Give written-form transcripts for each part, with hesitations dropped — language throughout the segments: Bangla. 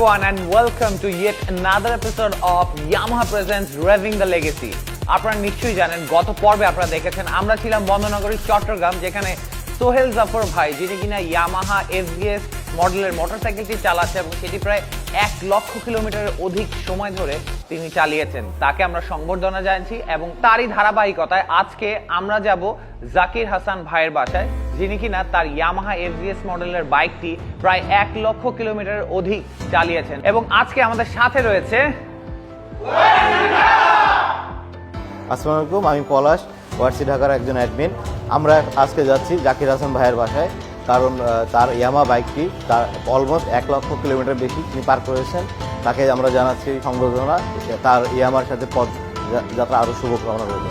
everyone and welcome to yet another episode of Yamaha Presents Revving the Legacy. আপনারা নিশ্চয়ই জানেন গত পর্বে আপনারা দেখেছেন আমরা ছিলাম বন্দনগরী চট্টগ্রাম, যেখানে সোহেল জাফর ভাই যিনি কিনা ইয়ামাহা এফজিএস মডেলের মোটরসাইকেলটি চালাচ্ছে এবং সেটি প্রায় 1 লক্ষ কিলোমিটারের অধিক সময় ধরে তিনি চালিয়েছেন। তাকে আমরা সংবর্ধনা জানাচ্ছি এবং তারই ধারাবাহিকতায় আজকে আমরা যাব জাকির হাসান ভাইয়ের বাসায়, যিনি কিনা তার ইয়ামাহা এফজিএস মডেলের বাইকটি প্রায় 1 লক্ষ কিলোমিটারের অধিক চালিয়েছেন। এবং আজকে আমাদের সাথে রয়েছে আসসালামু আলাইকুম, আমি পলাশ, ওয়ারসি ঢাকার একজন অ্যাডমিন। আমরা আজকে যাচ্ছি জাকির হাসান ভাইয়ের বাসায়, কারণ তার ইয়ামা বাইকটি তার অলমোস্ট 1 লক্ষ কিলোমিটার বেশি তিনি পার করেছেন। তাকে আমরা জানাচ্ছি সংবর্ধনা, তার ইয়ামার সাথে পথ যাত্রা আরও শুভকামনা রইল।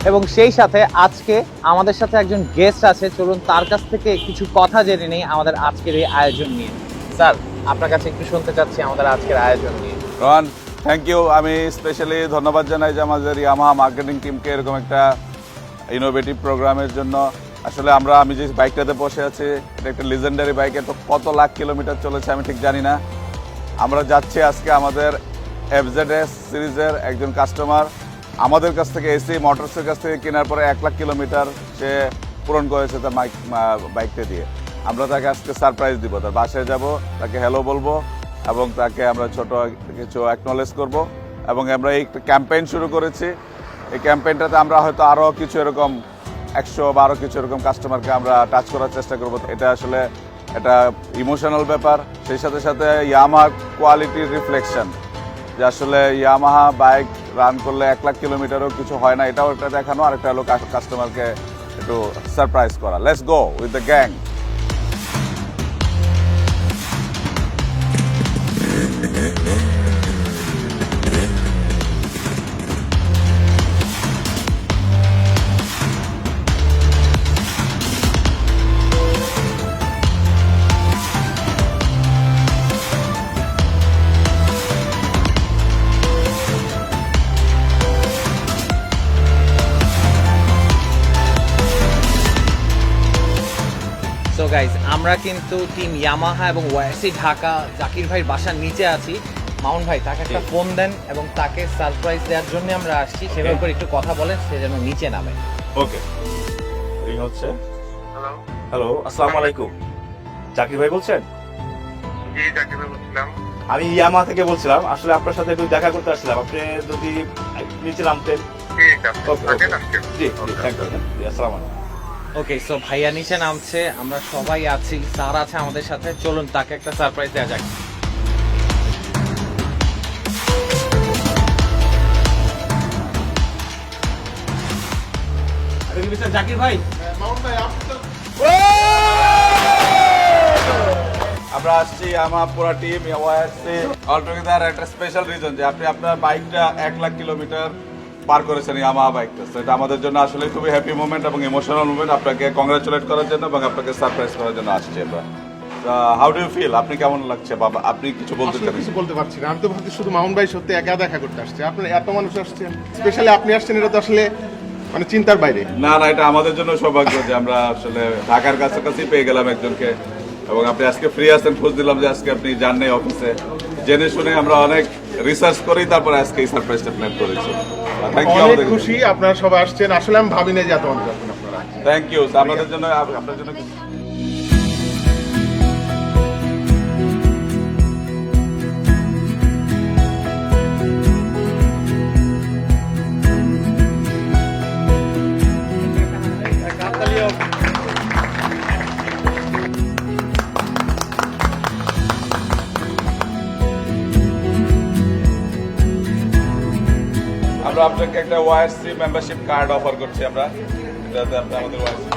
এবং সেই সাথে আজকে আমাদের সাথে একজন গেস্ট আছে, চলুন তার কাছ থেকে কিছু কথা জেনে নেই আমাদের আজকের এই আয়োজন নিয়ে। স্যার, আপনার কাছে একটু শুনতে চাচ্ছি আমাদের আজকের আয়োজন নিয়ে। রন, থ্যাংক ইউ। আমি স্পেশালি ধন্যবাদ জানাই যে আমাদের ইয়ামাহা মার্কেটিং টিমকে এরকম একটা ইনোভেটিভ প্রোগ্রামের জন্য। আসলে আমি যে বাইকটাতে বসে আছি এটা একটা লিজেন্ডারি বাইক, তো কত লাখ কিলোমিটার চলেছে আমি ঠিক জানি না। আমরা যাচ্ছি আজকে আমাদের এফজেডএস সিরিজের একজন কাস্টমার আমাদের কাছ থেকে এসি মোটরসের কাছ থেকে কেনার পরে 1 লাখ কিলোমিটার সে পূরণ করেছে তার বাইকটা দিয়ে। আমরা তাকে আজকে সারপ্রাইজ দিব, তার বাসায় যাব, তাকে হ্যালো বলবো এবং তাকে আমরা ছোট কিছু অ্যাকনোলেজ করব। এবং আমরা এই ক্যাম্পেইন শুরু করেছি। এই ক্যাম্পেইনটাতে আমরা হয়তো আরও কিছু এরকম 100 বা আরও কিছু এরকম কাস্টমারকে আমরা টাচ করার চেষ্টা করব। এটা আসলে একটা ইমোশনাল ব্যাপার, সেই সাথে সাথে ইয়ামাহা কোয়ালিটির রিফ্লেকশন, যে আসলে ইয়ামাহা বাইক রান করলে 1 লাখ কিলোমিটারও কিছু হয় না, এটাও একটা দেখানো। আর একটা হলো কাস্টমারকে একটু সারপ্রাইজ করা। Let's go with the gang. So guys, আমরা কিন্তু টিম ইয়ামাহা এবং ওয়ারসি ঢাকা জাকির ভাইয়ের বাসার নিচে আছি। মামুন ভাই, তাকে একটা ফোন দেন এবং তাকে সারপ্রাইজ দেওয়ার জন্য আমরা আসছি, সেভাবে করে একটু কথা বলেন, সে যেন নিচে নামে। ওকে, রিং হচ্ছে। হ্যালো, আসসালামু আলাইকুম। জাকির ভাই বলছেন? জি, জাকির ভাই বলছিলাম। আমি ইয়ামাহা থেকে বলছিলাম, আসলে আপনার সাথে একটু দেখা করতে আসছিলাম, আপনি যদি নিচে নামতেন। ঠিক আছে, থাকেন আজকে। জি জি, থ্যাংক ইউ। আসসালামু আলাইকুম। ওকে, সো ভাইয়া নিচে নামছে, আমরা সবাই আছি, স্যার আছে আমাদের সাথে, চলুন তাকে একটা সারপ্রাইজ দেওয়া যাক। জাকির ভাই, আমরা আসছি আমার পুরো টিম ওয়াইএসসি অল টুগেদার একটা স্পেশাল রিজন যে আপনি আপনার বাইকটা 1 লাখ কিলোমিটার পার করেছেন ইয়ামাহা বাইকটা। এটা আমাদের জন্য আসলে খুবই হ্যাপি মোমেন্ট এবং ইমোশনাল মোমেন্ট। আপনাকে কংগ্রাচুলেট করার জন্য এবং আপনাকে সারপ্রাইজ করার জন্য আসছি আমরা। How do you feel? আপনি কেমন লাগছে বাবা? আপনি কিছু বলতে চান? কিছু বলতে পারছি না, আমি তো ভাবছি শুধু মামুন ভাই সত্যি একা দেখা করতে আসছে। আপনার এত মানুষ আসছেন, স্পেশালি আপনি আসছেন, এটা তো আসলে মানে চিন্তার বাইরে। না না, এটা আমাদের জন্য সৌভাগ্য যে আমরা আসলে ঢাকার কাছাকাছি পেয়ে গেলাম একজনকে। এবং আপনি আজকে ফ্রি আছেন, খোঁজ দিলাম যে আজকে আপনি যান নাই অফিসে, জেনে শুনে আমরা অনেক রিসার্চ করেই তারপরে আজকে এই সারপ্রাইজটা প্ল্যান করেছি। Thank you. অনেক খুশি আপনারা সবাই আসছেন, আসলে আমি ভাবি না যে এত মানুষ আসবেন আপনারা। থ্যাংক ইউ আমাদের জন্য, আপনার জন্য। আমরা আপনাকে একটা ওয়াইএসসি মেম্বারশিপ কার্ড অফার করছি আমরা, যাতে আপনি আমাদের ওয়াইএসসি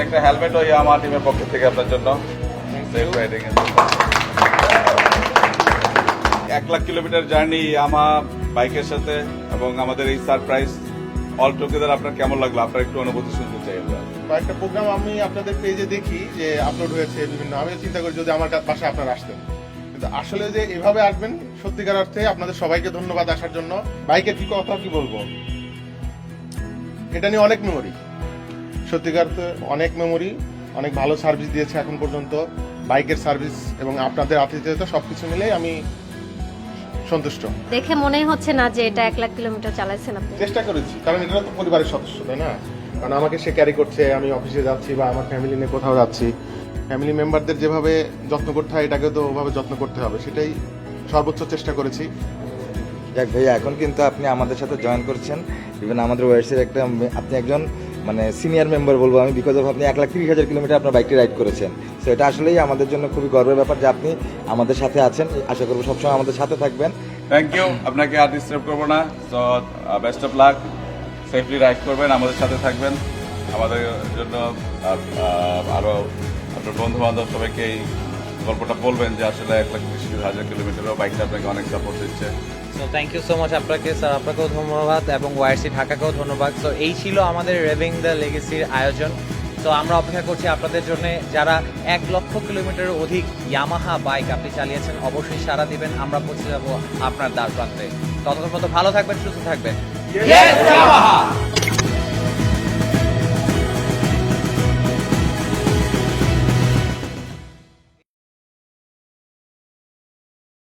একটা হেলমেট ও ইয়ামাহা টিমের পক্ষ থেকে আপনার জন্য সেফ রাইডিং এর 1 লাখ কিলোমিটার জার্নি ইয়ামাহা বাইকের সাথে এবং আমাদের এই সারপ্রাইজ অল টুগেদার আপনার কেমন লাগলো? আপনার একটু অনুভূতি শুনতে চাই আমরা। কয়েকটা প্রোগ্রাম আমি আপনাদের পেজে দেখি যে আপলোড হয়েছে বিভিন্ন, আমি চিন্তা করি যদি আমার বাসায় আপনারা আসতেন, কিন্তু আসলে যে এভাবে আসবেন সত্যিকার অর্থে আপনাদের সবাইকে ধন্যবাদ আসার জন্য। বাইকের কি কথা কি বলবো, এটা নিয়ে অনেক মেমোরি, সত্যিকার তো অনেক মেমোরি, অনেক ভালো সার্ভিস দিয়েছে এখন পর্যন্ত। বাইকের সার্ভিস এবং আপনাদের আতিথেয়তা সবকিছু মিলেই আমি সন্তুষ্ট। দেখে মনে হচ্ছে না যে এটা 1 লাখ কিলোমিটার চালাইছেন আপনি। চেষ্টা করেছি, কারণ এটা তো পরিবারের সদস্য, তাই না? কারণ আমাকে সে ক্যারি করছে, আমি অফিসে যাচ্ছি বা আমার ফ্যামিলি নিয়ে কোথাও যাচ্ছি, ফ্যামিলি মেম্বারদের যেভাবে যত্ন করতে হয় এটাকে তো ওভাবে যত্ন করতে হবে, সেটাই সর্বোচ্চ চেষ্টা করেছি। যাক ভাইয়া, এখন কিন্তু আপনি আমাদের সাথে জয়েন করছেন, ইভেন আমাদের ওয়ার্সের একটা আপনি একজন মানে সিনিয়র মেম্বার বলবো আমি, বিকজ অফ আপনি 1,30,000 কিলোমিটার আপনার বাইকটি রাইড করেছেন। সো এটা আসলেই আমাদের জন্য খুবই গর্বের ব্যাপার যে আপনি আমাদের সাথে আছেন। আশা করবো সবসময় আমাদের সাথে থাকবেন। থ্যাংক ইউ, আপনাকে আর ডিস্টার্ব করবো না। So best of luck, safely ride করবেন, আমাদের সাথে থাকবেন। আমাদের জন্য আরো আপনার বন্ধু বান্ধব সবাইকে এই গল্পটা বলবেন যে আসলে 1,30,000 কিলোমিটারও বাইকটা আপনাকে অনেক সাপোর্ট দিচ্ছে। So thank you so much আপনাকে স্যার, আপনাকেও ধন্যবাদ এবং ওয়াইআরসি ঢাকাকেও ধন্যবাদ। সো এই ছিল আমাদের রেভিং দ্য লেগেসির আয়োজন। তো আমরা অপেক্ষা করছি আপনাদের জন্য, যারা 1 লক্ষ কিলোমিটারের অধিক ইয়ামাহা বাইক আপনি চালিয়েছেন অবশ্যই সাড়া দিবেন, আমরা পৌঁছে যাবো আপনার দ্বার প্রান্তে। ততক্ষণ মতো ভালো থাকবেন, সুস্থ থাকবেন।